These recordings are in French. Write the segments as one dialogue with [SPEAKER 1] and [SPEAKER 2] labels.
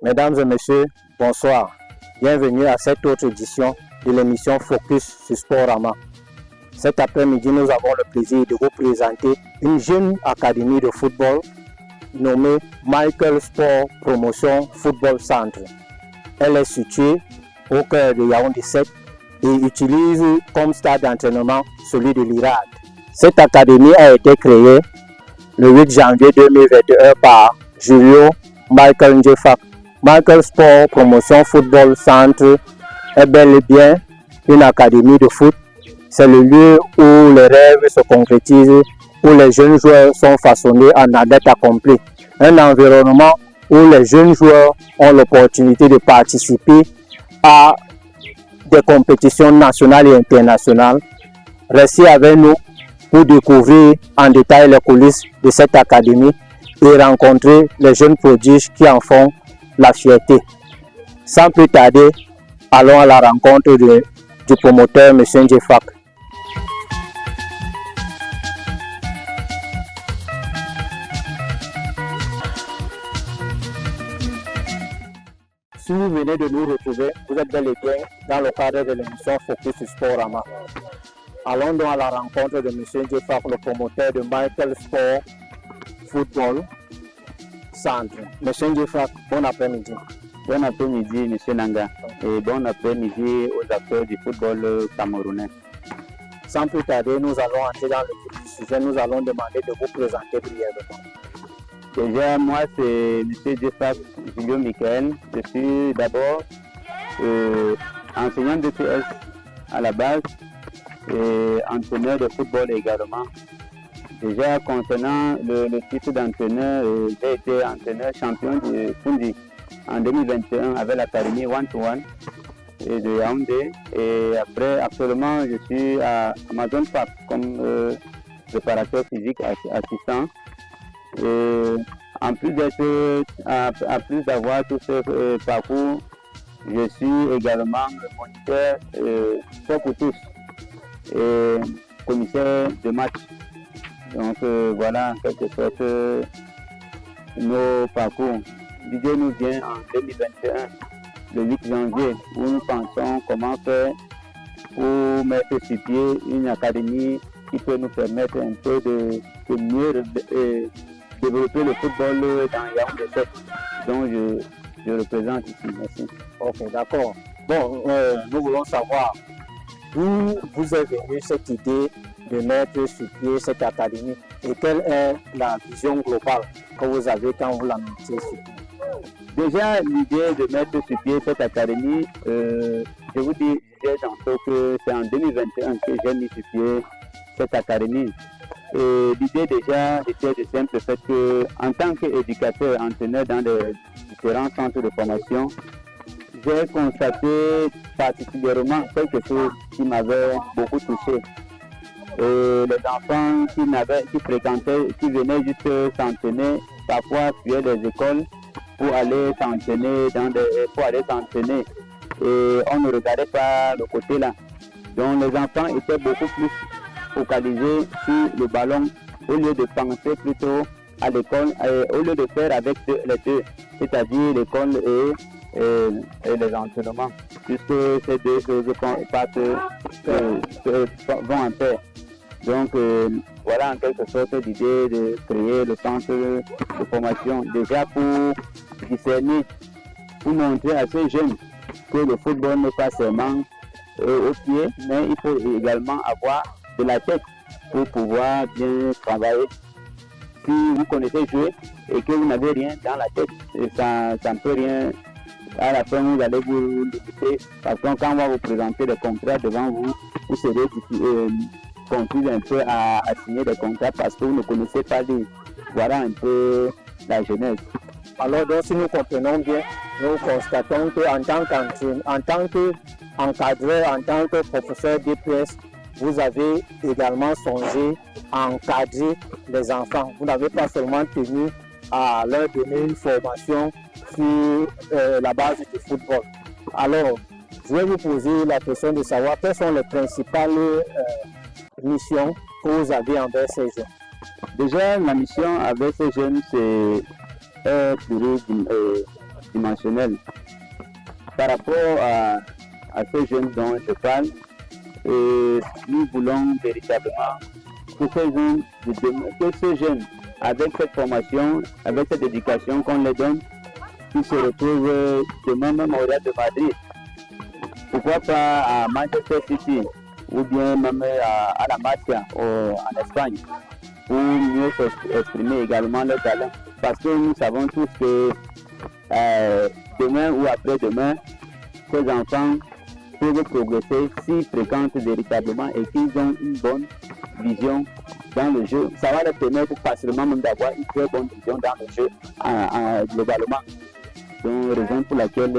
[SPEAKER 1] Mesdames et messieurs, bonsoir. Bienvenue à cette autre édition de l'émission Focus sur Sportama. Cet après-midi, nous avons le plaisir de vous présenter une jeune académie de football nommée Michael Sport Promotion Football Centre. Elle est située au cœur de Yaoundé 7 et utilise comme stade d'entraînement celui de l'IRAD. Cette académie a été créée le 8 janvier 2021 par Julio Michael Njefak. Michael Sport Promotion Football Centre est bel et bien une académie de foot. C'est le lieu où les rêves se concrétisent, où les jeunes joueurs sont façonnés en adeptes accomplis. Un environnement où les jeunes joueurs ont l'opportunité de participer à des compétitions nationales et internationales. Restez avec nous pour découvrir en détail les coulisses de cette académie et rencontrer les jeunes prodiges qui en font la fierté. Sans plus tarder, allons à la rencontre du promoteur M. Njefak. Si vous venez de nous retrouver, vous êtes bel et bien dans le cadre de l'émission Focus sur Sportama. Allons donc à la rencontre de M. Njefak, le promoteur de Michael Sport Football Centre. M. Njefak, bon après-midi.
[SPEAKER 2] Bon après-midi, M. Nanga, et bon après-midi aux acteurs du football camerounais.
[SPEAKER 1] Sans plus tarder, nous allons entrer dans le vif du sujet. Nous allons demander de vous présenter brièvement.
[SPEAKER 2] Déjà, moi, c'est M. Njefak Julio Michael. Je suis d'abord enseignant de PS à la base et entraîneur de football également. Déjà, concernant le titre d'entraîneur, j'ai été entraîneur champion de Fundi en 2021 avec l'académie One-to-One de Yaoundé. Et après, actuellement, je suis à Amazon Park comme préparateur physique assistant. Et en plus d'avoir tout ce parcours, je suis également moniteur sport pour tous et commissaire de match. Donc voilà en quelque sorte nos parcours. L'idée nous vient en 2021, le 8 janvier, où nous pensons comment faire pour mettre sur pied une académie qui peut nous permettre un peu de mieux développer le football dans Yaoundé 7, dont je représente ici. Merci.
[SPEAKER 1] Ok, d'accord. Bon, nous voulons savoir d'où vous est venue cette idée de mettre sur pied cette académie et quelle est la vision globale que vous avez quand vous la mettez sur pied.
[SPEAKER 2] Déjà, l'idée de mettre sur pied cette académie, je vous disais tantôt que c'est en 2021 que j'ai mis sur pied cette académie. Et l'idée déjà était de simple fait que, en tant qu'éducateur, entraîneur dans les différents centres de formation, j'ai constaté particulièrement quelque chose qui m'avait beaucoup touché. Et les enfants qui fréquentaient, qui venaient juste s'entraîner, parfois fuyaient des écoles pour aller s'entraîner et on ne regardait pas le côté là. Donc les enfants étaient beaucoup plus focalisés sur le ballon au lieu de penser plutôt à l'école, au lieu de faire avec les deux, c'est-à-dire l'école et les entraînements, puisque ces deux choses vont en pair. Donc voilà en quelque sorte l'idée de créer le centre de formation, déjà pour discerner, pour montrer à ces jeunes que le football n'est pas seulement au pied, mais il faut également avoir de la tête pour pouvoir bien travailler. Si vous connaissez jouer et que vous n'avez rien dans la tête, ça ne peut rien. À la fin, vous allez vous limiter, parce que quand on va vous présenter des contrats devant vous, vous serez confus un peu à signer des contrats parce que vous ne connaissez pas voilà un peu la jeunesse.
[SPEAKER 1] Alors, donc, si nous comprenons bien, nous constatons qu'en tant qu'encadreur, en tant que professeur DPS, vous avez également songé à encadrer les enfants. Vous n'avez pas seulement tenu à leur donner une formation sur la base du football. Alors, je vais vous poser la question de savoir quelles sont les principales missions que vous avez envers ces jeunes.
[SPEAKER 2] Déjà, la mission avec ces jeunes, c'est dimensionnel. Par rapport à ces jeunes dont je parle, nous voulons véritablement que ces jeunes, avec cette formation, avec cette éducation qu'on les donne, qui se retrouvent demain même au Real de Madrid. Pourquoi pas à Manchester City ou bien même à la Masia en Espagne pour mieux exprimer également leur talent. Parce que nous savons tous que demain ou après-demain, ces enfants peuvent progresser s'ils fréquentent véritablement et qu'ils ont une bonne vision dans le jeu. Ça va leur permettre facilement même d'avoir une très bonne vision dans le jeu globalement. Donc, raison pour laquelle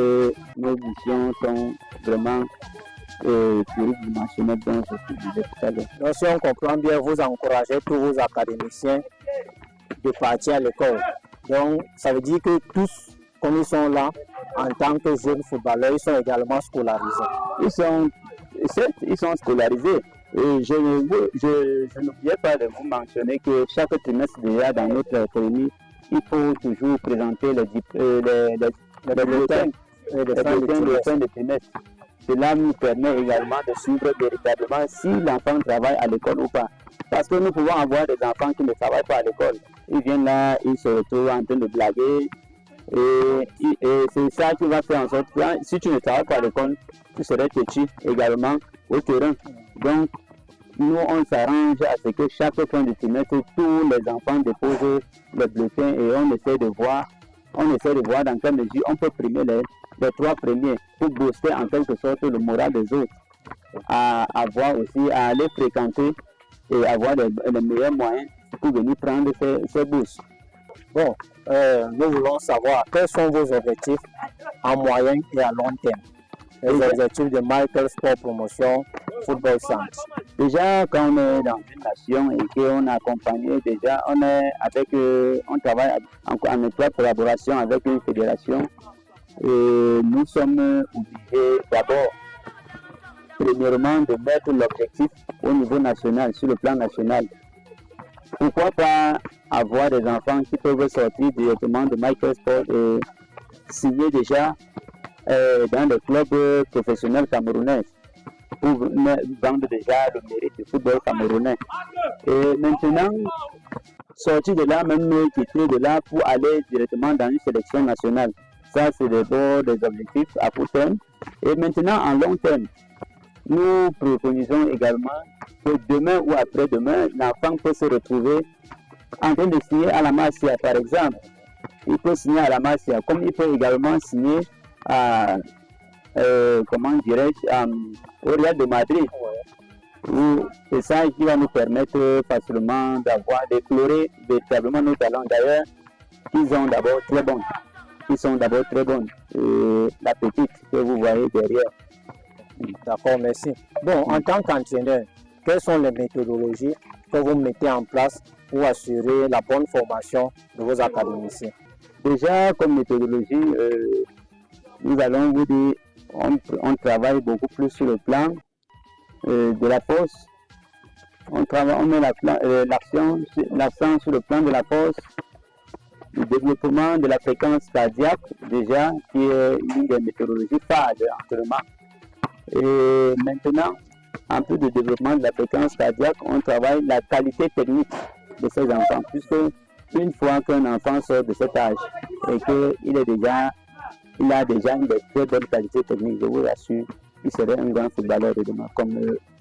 [SPEAKER 2] nos missions sont vraiment pluridimensionnelles, dont je disais tout à l'heure.
[SPEAKER 1] Donc, si on comprend bien, vous encouragez tous vos académiciens de partir à l'école. Donc, ça veut dire que tous, comme ils sont là, en tant que jeunes footballeurs, ils sont également scolarisés.
[SPEAKER 2] Ils sont scolarisés. Et je n'oubliais pas de vous mentionner que chaque trimestre déjà dans notre académie, il faut toujours présenter les bulletins de fin de trimestre. Cela nous permet également de suivre véritablement si l'enfant travaille à l'école ou pas. Parce que nous pouvons avoir des enfants qui ne travaillent pas à l'école. Ils viennent là, ils se retrouvent en train de blaguer. Et c'est ça qui va faire en sorte que si tu ne travailles pas à l'école, tu serais têtu également au terrain. Donc, nous, on s'arrange à ce que chaque fin de trimestre, tous les enfants déposent le bulletin et on essaie de voir dans quelle mesure on peut primer les trois premiers pour booster en quelque sorte le moral des autres, à aller fréquenter et avoir les meilleurs moyens pour venir prendre ces bourses.
[SPEAKER 1] Bon, nous voulons savoir quels sont vos objectifs à moyen et à long terme. Les objectifs de Michael Sport Promotion Football Centre.
[SPEAKER 2] Déjà, quand on est dans une nation et qu'on a accompagné, déjà, on travaille en étroite collaboration avec une fédération. Et nous sommes obligés d'abord, premièrement, de mettre l'objectif au niveau national, sur le plan national. Pourquoi pas avoir des enfants qui peuvent sortir directement de Michael Sport et signer déjà dans les clubs professionnels camerounais pour vendre déjà le mérite du football camerounais. Et maintenant, sortir de là, même quitter de là pour aller directement dans une sélection nationale. Ça, c'est d'abord des objectifs à court terme. Et maintenant, en long terme, nous préconisons également que demain ou après-demain, l'enfant peut se retrouver en train de signer à la Masia, par exemple. Il peut signer à la Masia, comme il peut également signer au Real de Madrid. C'est ça qui va nous permettre facilement d'explorer véritablement nos talents. D'ailleurs, ils sont d'abord très bons. La petite que vous voyez derrière.
[SPEAKER 1] D'accord, merci. Bon, en tant qu'entraîneur, quelles sont les méthodologies que vous mettez en place pour assurer la bonne formation de vos académiciens?
[SPEAKER 2] Déjà, comme méthodologie, nous allons vous dire, on travaille beaucoup plus sur le plan de la force. On met l'accent sur le plan de la force, le développement de la fréquence cardiaque, déjà, qui est une des méthodologies phares de l'entraînement. Et maintenant, en plus du développement de la fréquence cardiaque, on travaille la qualité technique de ces enfants, puisque une fois qu'un enfant sort de cet âge et qu'il a déjà une très bonne qualité technique, je vous rassure, il serait un grand footballeur de demain, comme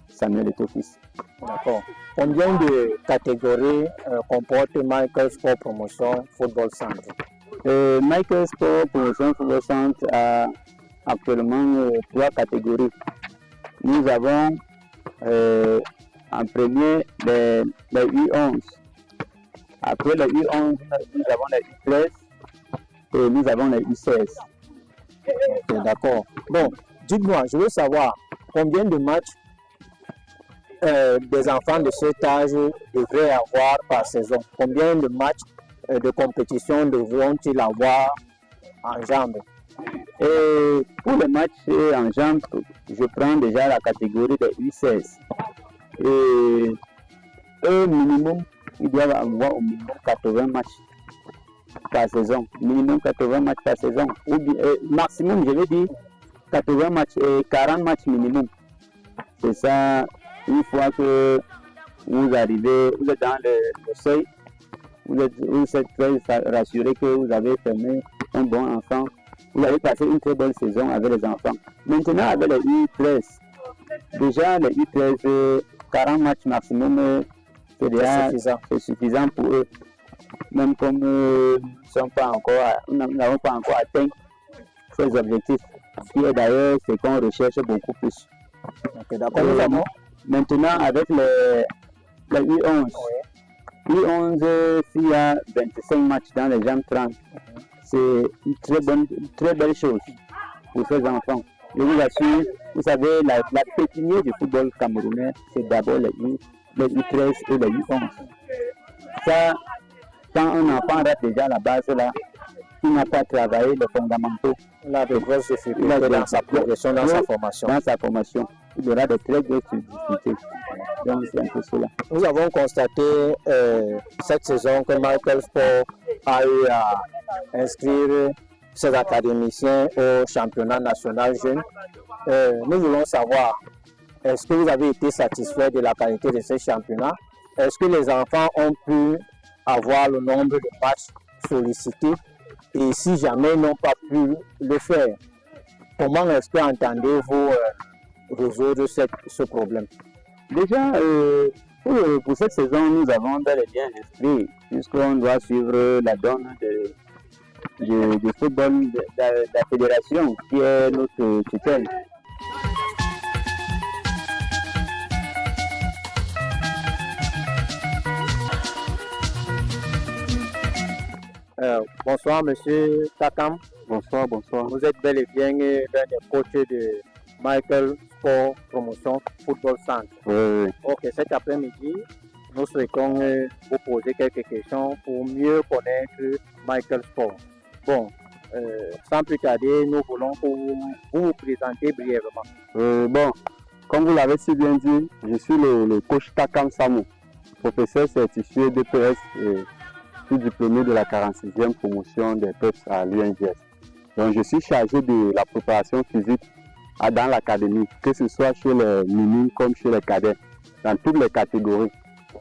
[SPEAKER 2] Samuel Eto'o-Fils.
[SPEAKER 1] D'accord. Combien de catégories comporte Michael Sport Promotion Football Centre?
[SPEAKER 2] Michael Sport Promotion Football Centre a actuellement 3 catégories. Nous avons en premier les U11. Après les U11, nous avons les U13 et nous avons les U16.
[SPEAKER 1] Okay, d'accord. Bon, dites-moi, je veux savoir combien de matchs des enfants de cet âge devraient avoir par saison. Combien de matchs de compétition devront-ils avoir en jambes?
[SPEAKER 2] Et pour les matchs en jambes, je prends déjà la catégorie des U16. Et eux, minimum, ils doivent avoir au minimum 80 matchs. par saison, minimum 80 matchs par saison, ou bien, maximum, je vais dire 80 matchs et 40 matchs minimum. C'est ça, une fois que vous arrivez, vous êtes dans le seuil, vous êtes très rassuré que vous avez fermé un bon enfant, vous avez passé une très bonne saison avec les enfants. Maintenant, avec les U13, déjà les U13, 40 matchs maximum, c'est suffisant pour eux. Même comme nous n'avons pas encore atteint ces objectifs. Ce qui est d'ailleurs, c'est qu'on recherche beaucoup plus.
[SPEAKER 1] Okay, d'accord.
[SPEAKER 2] Maintenant, avec les U11, U11, s'il y a 25 matchs dans les jambes 30, c'est une très belle chose pour ces enfants. Je vous assure, vous savez, la pépinière du football camerounais, c'est d'abord les U13 et les U11. Ça, quand un enfant rate déjà la base là, il n'a pas travaillé les fondamentaux.
[SPEAKER 1] Il a de grosses difficultés dans sa progression, dans sa formation.
[SPEAKER 2] Dans sa formation, il aura de très grosses difficultés. Donc c'est un peu cela.
[SPEAKER 1] Nous avons constaté cette saison que Michael Sport a eu à inscrire ses académiciens au championnat national jeune. Nous voulons savoir, est-ce que vous avez été satisfait de la qualité de ces championnats? Est-ce que les enfants ont pu avoir le nombre de matchs sollicités? Et si jamais ils n'ont pas pu le faire, comment est-ce que entendez-vous résoudre ce problème?
[SPEAKER 2] Déjà, pour cette saison, nous avons bel et bien inscrit, puisqu'on doit suivre la donne du football de la fédération, qui est notre tutelle.
[SPEAKER 1] Bonsoir, monsieur Takam.
[SPEAKER 2] Bonsoir.
[SPEAKER 1] Vous êtes bel et bien l'un des coachs de Michael Sport Promotion Football Centre.
[SPEAKER 2] Oui.
[SPEAKER 1] Ok, cet après-midi, nous souhaitons vous poser quelques questions pour mieux connaître Michael Sport. Bon, sans plus tarder, nous voulons que vous présenter brièvement.
[SPEAKER 2] Bon, comme vous l'avez si bien dit, je suis le coach Takam Samu, professeur certifié DPS et diplômé de la 46e promotion des PEPS à l'UNGS. Donc je suis chargé de la préparation physique dans l'académie, que ce soit chez les minimes comme chez les cadets, dans toutes les catégories.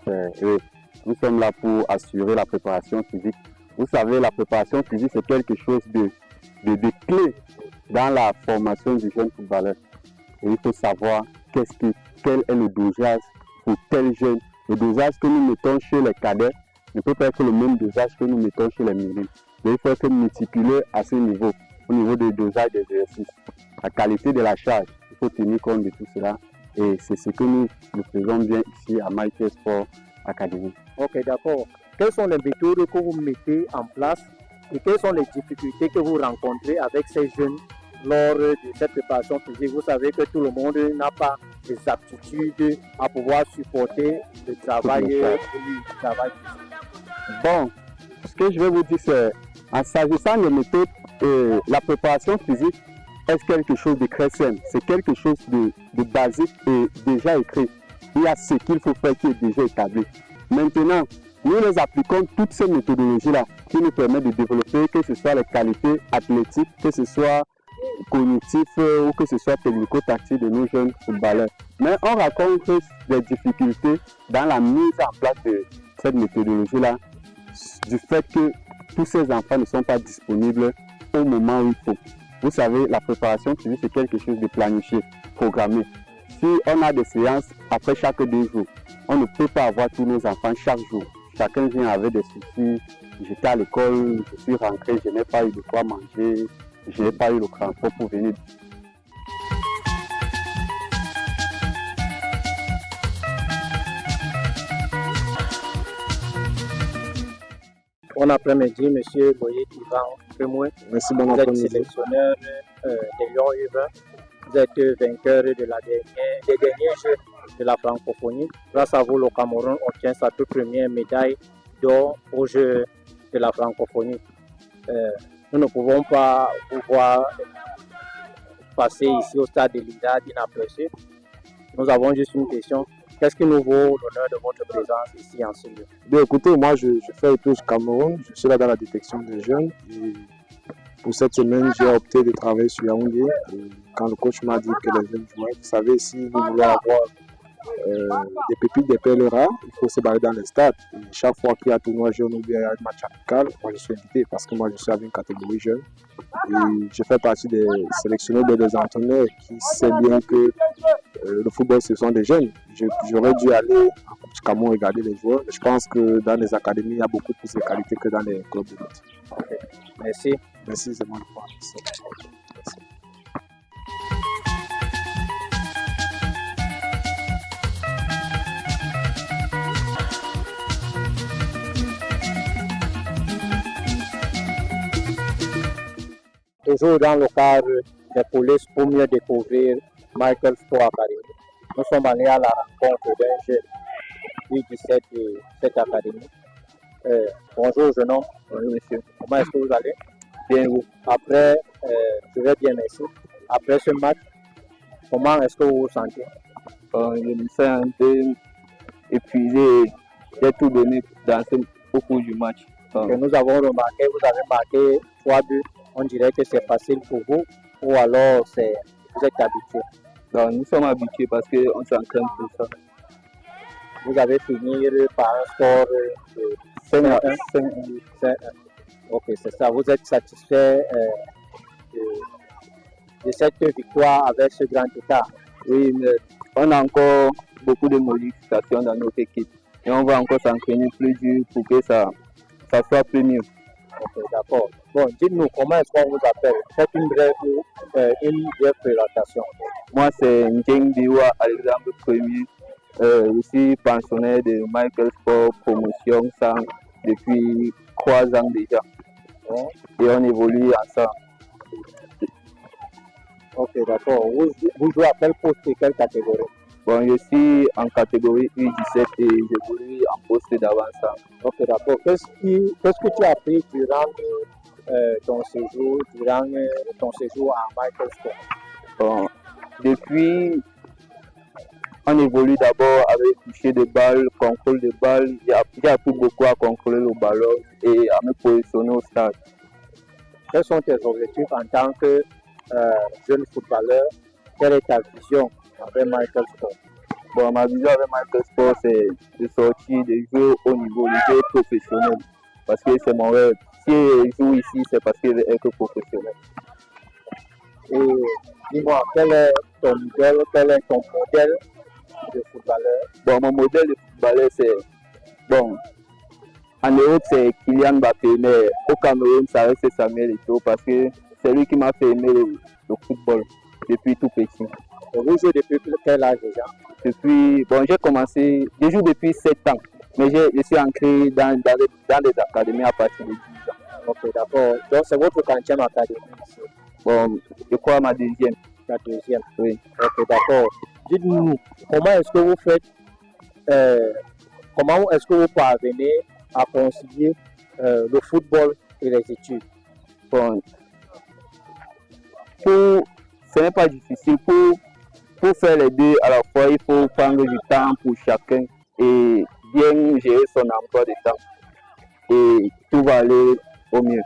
[SPEAKER 2] Nous sommes là pour assurer la préparation physique. Vous savez, la préparation physique, c'est quelque chose de clé dans la formation du jeune footballeur. Et il faut savoir quel est le dosage pour tel jeune. Le dosage que nous mettons chez les cadets ne peut pas être le même dosage que nous mettons chez les minimes. Il faut être multiplié à ce niveau, au niveau du dosage d'exercice. La qualité de la charge, il faut tenir compte de tout cela. Et c'est ce que nous faisons bien ici à Michael Sport Academy.
[SPEAKER 1] Ok, d'accord. Quelles sont les méthodes que vous mettez en place et quelles sont les difficultés que vous rencontrez avec ces jeunes lors de cette préparation physique? Vous savez que tout le monde n'a pas des aptitudes à pouvoir supporter le travail physique.
[SPEAKER 2] Bon, ce que je vais vous dire, c'est en s'agissant des méthodes, la préparation physique est quelque chose de très simple. C'est quelque chose de basique et déjà écrit. Il y a ce qu'il faut faire qui est déjà établi. Maintenant, nous les appliquons toutes ces méthodologies-là qui nous permettent de développer, que ce soit les qualités athlétiques, que ce soit cognitif ou que ce soit technico-tactique de nos jeunes footballeurs. Mais on rencontre des difficultés dans la mise en place de cette méthodologie-là, du fait que tous ces enfants ne sont pas disponibles au moment où il faut. Vous savez, la préparation physique, c'est quelque chose de planifié, programmé. Si on a des séances après chaque 2 jours, on ne peut pas avoir tous nos enfants chaque jour. Chacun vient avec des soucis. J'étais à l'école, je suis rentré, je n'ai pas eu de quoi manger, je n'ai pas eu le transport pour venir.
[SPEAKER 1] Bon après-midi, M. Boyer Ivan Femoué.
[SPEAKER 2] Merci,
[SPEAKER 1] bon après-midi. Vous êtes sélectionneur des Lions U20. Vous êtes vainqueur des derniers Jeux de la francophonie. Grâce à vous, le Cameroun obtient sa toute première médaille d'or aux Jeux de la francophonie. Nous ne pouvons pas vous voir passer ici au stade de l'IDA inaperçu. Nous avons juste une question. Qu'est-ce qui nous vaut l'honneur de votre présence ici en ce lieu?
[SPEAKER 3] Bien, écoutez, moi, je fais le tour du Cameroun. Je suis là dans la détection des jeunes. Et pour cette semaine, j'ai opté de travailler sur Yaoundé. Et quand le coach m'a dit que les jeunes jouaient, vous savez, si vous voulez avoir des pépites, des perles rares, il faut se barrer dans les stades. Et chaque fois qu'il y a un tournoi jeune ou bien un match amical, moi je suis invité parce que moi je suis avec une catégorie jeune. Et je fais partie des sélectionneurs, des entraîneurs qui savent bien que le football ce sont des jeunes. J'aurais dû aller à Coupe du Cameroun regarder les joueurs, mais je pense que dans les académies, il y a beaucoup plus de qualité que dans les clubs de lutte.
[SPEAKER 1] Okay. Merci.
[SPEAKER 3] Merci, c'est mon point. Merci.
[SPEAKER 1] Toujours dans le cadre des polices pour mieux découvrir Michael Sport Academy. Nous sommes allés à la rencontre d'un jeune U17 de cette académie. Bonjour jeune homme.
[SPEAKER 2] Bonjour monsieur.
[SPEAKER 1] Comment est-ce que vous allez?
[SPEAKER 2] Bien vous.
[SPEAKER 1] Après, je vais bien merci. Après ce match, comment est-ce que vous vous sentez?
[SPEAKER 2] Je me sens un peu épuisé d'être tout donné au cours du match.
[SPEAKER 1] Que nous avons remarqué, vous avez marqué 3 buts. On dirait que c'est facile pour vous ou alors vous êtes habitué?
[SPEAKER 2] Donc, nous sommes habitués parce qu'on s'entraîne pour ça.
[SPEAKER 1] Vous avez fini par un score de 5-1. Ok, c'est ça. Vous êtes satisfait de cette victoire avec ce grand écart?
[SPEAKER 2] Oui, mais on a encore beaucoup de modifications dans notre équipe. Et on va encore s'entraîner plus dur pour que ça soit plus mieux.
[SPEAKER 1] Ok, d'accord. Bon, dites-nous, comment est-ce qu'on vous appelle? Faites une brève présentation.
[SPEAKER 2] Moi, c'est Njeng Biwa, Alexandre Premier. Je suis pensionnaire de Michael Sport Promotion depuis 3 ans déjà.
[SPEAKER 1] Bon.
[SPEAKER 2] Et on évolue ensemble.
[SPEAKER 1] Ok, d'accord. Vous jouez à quel poste et quelle catégorie?
[SPEAKER 2] Bon, je suis en catégorie U17 et j'évolue en poste d'avant-centre.
[SPEAKER 1] Ok, d'accord. Qu'est-ce que tu as appris durant ton séjour à Michael Sport?
[SPEAKER 2] Bon, depuis, on évolue d'abord avec toucher de balles, contrôle de balles. J'ai appris beaucoup à contrôler le ballon et à me positionner au stade.
[SPEAKER 1] Quels sont tes objectifs en tant que jeune footballeur? Quelle est ta vision avec Michael Sport?
[SPEAKER 2] Bon, ma vision avec Michael Sport, c'est de sortir, de jouer au niveau, de jouer professionnel. Parce que c'est mon rêve. Si je joue ici, c'est parce que je veux être professionnel.
[SPEAKER 1] Et dis-moi, quel est ton idole, quel est ton modèle de footballeur?
[SPEAKER 2] Bon, mon modèle de footballeur, c'est... Bon, en Europe, c'est Kylian Mbappé, mais au Cameroun, ça reste Samuel Eto'o parce que c'est lui qui m'a fait aimer le football depuis tout petit.
[SPEAKER 1] Et vous jouez depuis quel âge déjà?
[SPEAKER 2] Je joue depuis 7 ans, mais je suis ancré dans des académies à partir de 10 ans.
[SPEAKER 1] Ok, d'accord. Donc c'est votre 40e académie ici?
[SPEAKER 2] Bon, je crois ma deuxième.
[SPEAKER 1] La deuxième?
[SPEAKER 2] Oui.
[SPEAKER 1] Ok, d'accord. Dites-nous, comment est-ce que vous faites, comment est-ce que vous parvenez à concilier le football et les études?
[SPEAKER 2] Bon, ce n'est pas difficile. Pour faire les deux à la fois, il faut prendre du temps pour chacun et bien gérer son emploi de temps. Et tout va aller au mieux.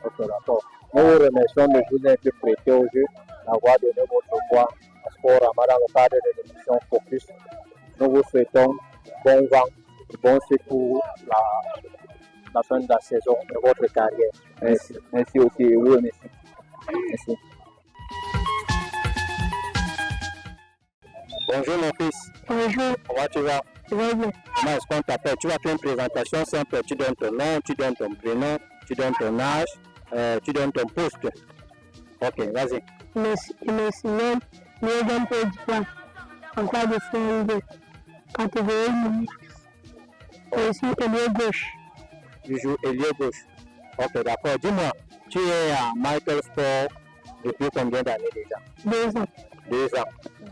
[SPEAKER 1] Ok, d'accord. Nous vous remercions de vous être prêté au jeu, d'avoir donné votre voix à Sportama dans le cadre de l'émission Focus. Nous vous souhaitons bon vent, bon suite pour la fin de la saison de votre carrière.
[SPEAKER 2] Merci. Merci aussi. Oui, merci. Merci.
[SPEAKER 1] Bonjour mon fils.
[SPEAKER 4] Bonjour.
[SPEAKER 1] Comment tu vas?
[SPEAKER 4] Je vais bien.
[SPEAKER 1] Comment est-ce qu'on t'appelle? Tu vas faire une présentation simple. Tu donnes ton nom, tu donnes ton prénom, tu donnes ton âge, tu donnes ton poste. Ok, vas-y.
[SPEAKER 4] Je me souviens d'un peu du plan. En cas de CM2. Catégorie numérique. Je suis ailier gauche.
[SPEAKER 1] Tu joues ailier gauche. Ok, d'accord. Dis-moi, tu es à Michael Sport depuis combien d'années déjà?
[SPEAKER 4] 2 ans.
[SPEAKER 1] 2 ans.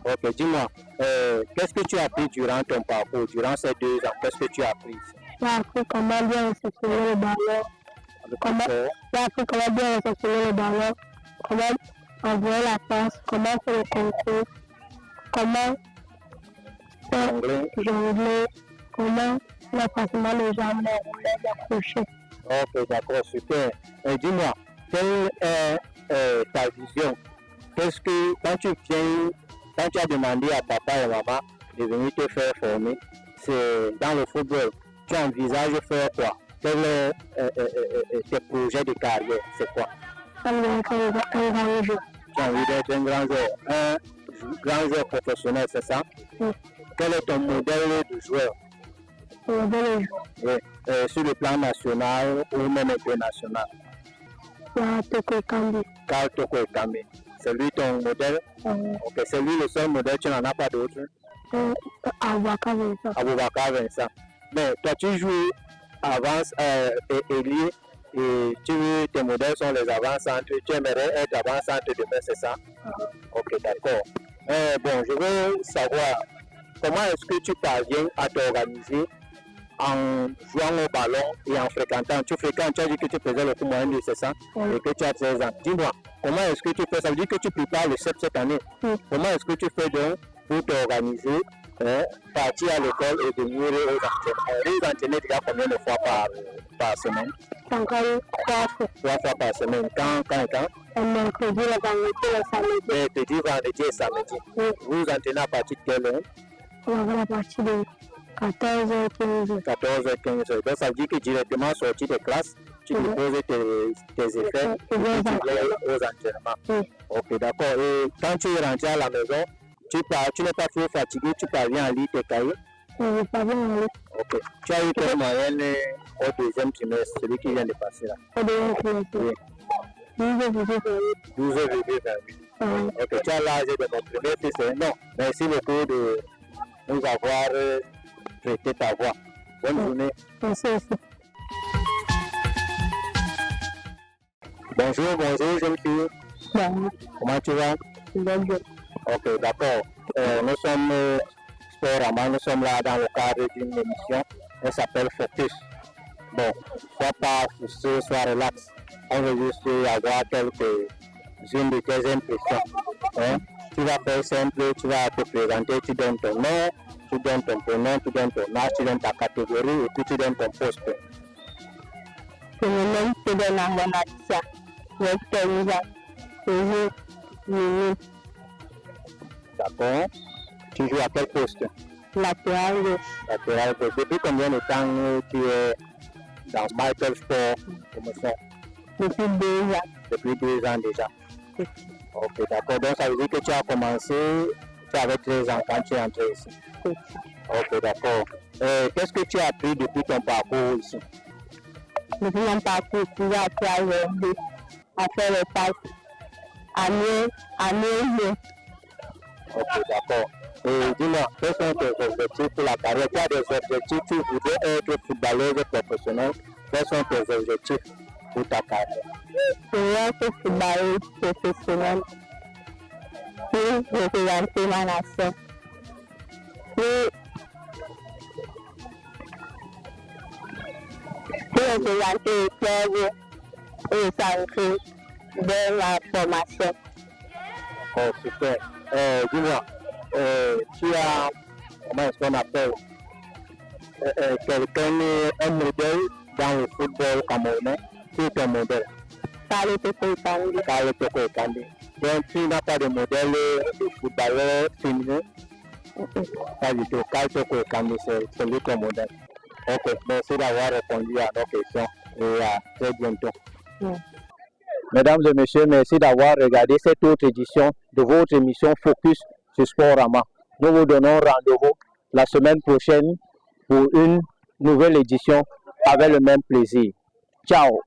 [SPEAKER 1] Ok, dis-moi, qu'est-ce que tu as appris durant ton parcours, durant ces 2 ans? Qu'est-ce que tu as appris?
[SPEAKER 4] J'ai appris comment bien réceptionner le ballon. J'ai appris comment bien réceptionner le ballon. Comment envoyer la passe. Comment faire le concours. Comment
[SPEAKER 1] Jongler.
[SPEAKER 4] jongler, comment le passement de jambes, les roulets, les crochets.
[SPEAKER 1] Ok, d'accord, super. Dis-moi, quelle est ta vision? Qu'est-ce que, quand tu as demandé à papa et maman de venir te faire former, c'est dans le football, tu envisages faire quoi? Quel est tes projets de carrière? C'est quoi?
[SPEAKER 4] Un grand jeu.
[SPEAKER 1] Tu as envie d'être un grand joueur, grand joueur professionnel, c'est ça?
[SPEAKER 4] Oui.
[SPEAKER 1] Quel est ton modèle de joueur?
[SPEAKER 4] Un bon jeu.
[SPEAKER 1] Oui. Sur le plan national ou même international?
[SPEAKER 4] Toko Kambi.
[SPEAKER 1] Karl Toko Ekambi. C'est lui ton modèle? Ok, c'est lui le seul modèle, tu n'en as pas d'autre?
[SPEAKER 4] Aboubacar Vincent.
[SPEAKER 1] Aboubacar Vincent. Mais toi, tu joues avance ailier et tes modèles sont les avant-centres. Tu aimerais être avant-centre demain, c'est ça? Ok, d'accord. Bon, je veux savoir comment est-ce que tu parviens à t'organiser en jouant au ballon et en fréquentant. Tu fréquentes, tu as dit que tu faisais le coup moyen de, c'est ça?
[SPEAKER 4] Oui.
[SPEAKER 1] Et que tu as 13 ans. Dis-moi, comment est-ce que tu fais? Ça veut dire que tu prépares le CEP cette année.
[SPEAKER 4] Oui.
[SPEAKER 1] Comment est-ce que tu fais donc pour t'organiser, partir à l'école et venir aux entraînements? Les entraînements déjà combien de fois par semaine?
[SPEAKER 4] 3 fois.
[SPEAKER 1] 3 fois par semaine. Quand?
[SPEAKER 4] Un mercredi, le vendredi, le samedi.
[SPEAKER 1] Mercredi, vendredi et samedi.
[SPEAKER 4] Oui.
[SPEAKER 1] Vous vous entraînez à partir de quelle heure?
[SPEAKER 4] On va à partir de 14h, 15h.
[SPEAKER 1] 14h, 15h. Donc ça veut dire que directement sorti de classe, tu déposes tes effets et tu vas aux entraînements.
[SPEAKER 4] Oui.
[SPEAKER 1] Ok, d'accord. Et quand tu es rentré à la maison, tu n'es pas trop fatigué, tu parviens à lire tes cahiers?
[SPEAKER 4] On va pas bien aller.
[SPEAKER 1] Ok. Tu as eu quelle moyenne au deuxième trimestre, celui qui vient de passer là?
[SPEAKER 4] Au deuxième trimestre.
[SPEAKER 1] Oui. 12h28. Ok, tu as l'âge de mon premier fils. Non, merci beaucoup de nous avoir prêté ta voix. Bonne journée.
[SPEAKER 4] Merci aussi.
[SPEAKER 1] Bonjour, jeune fille.
[SPEAKER 4] Bon,
[SPEAKER 1] Comment tu vas?
[SPEAKER 4] bonne journée.
[SPEAKER 1] Ok, d'accord. Nous sommes Sportama, nous sommes là dans le cadre d'une émission. Elle s'appelle Focus. Bon, sois pas frustré, sois relax. On veut juste avoir quelques-unes de tes impressions. Hein? Tu vas faire simple, tu vas te présenter, tu donnes ton nom, tu donnes ton prénom, tu donnes ton âge, tu donnes ta catégorie et puis tu donnes ton poste.
[SPEAKER 4] Je me nomme Sedona Bonatissa. J'ai 15 ans. Je
[SPEAKER 1] D'accord. Tu joues à quel poste?
[SPEAKER 4] latéral gauche.
[SPEAKER 1] Latéral gauche. Depuis combien de temps tu es dans Michael Sport Promotion?
[SPEAKER 4] Depuis 2 ans.
[SPEAKER 1] Depuis 2 ans déjà.
[SPEAKER 4] Oui.
[SPEAKER 1] Ok, d'accord. Donc ça veut dire que tu as commencé, tu avais 13 ans quand tu es entré ici.
[SPEAKER 4] Oui.
[SPEAKER 1] Ok, d'accord. Qu'est-ce que tu as appris depuis ton parcours ici?
[SPEAKER 4] Depuis mon parcours, j'ai appris à jouer, à faire les passes, à mieux jouer.
[SPEAKER 1] Ok, d'accord. Et dis-moi, quels sont tes objectifs pour la carrière? Tu as des objectifs, tu voudrais être footballeuse professionnelle. Quels sont tes objectifs pour ta carrière?
[SPEAKER 4] Je veux être footballeuse professionnelle pour représenter ma nation. Pour représenter le club et s'inscrire dans la formation.
[SPEAKER 1] Oh, super. Dis-moi, tu as, comment est-ce qu'on appelle, un modèle dans le football camerounais? Qui est ton modèle?
[SPEAKER 4] Carl Toko Ekambi.
[SPEAKER 1] Karl Toko Ekambi. Donc tu n'as pas de modèle de footballeur féminin? Pas du tout. Karl Toko Ekambi, c'est lui ton modèle. Ok, merci d'avoir répondu à nos questions et à très bientôt. Mesdames et messieurs, merci d'avoir regardé cette autre édition de votre émission Focus sur Sportama. Nous vous donnons rendez-vous la semaine prochaine pour une nouvelle édition avec le même plaisir. Ciao!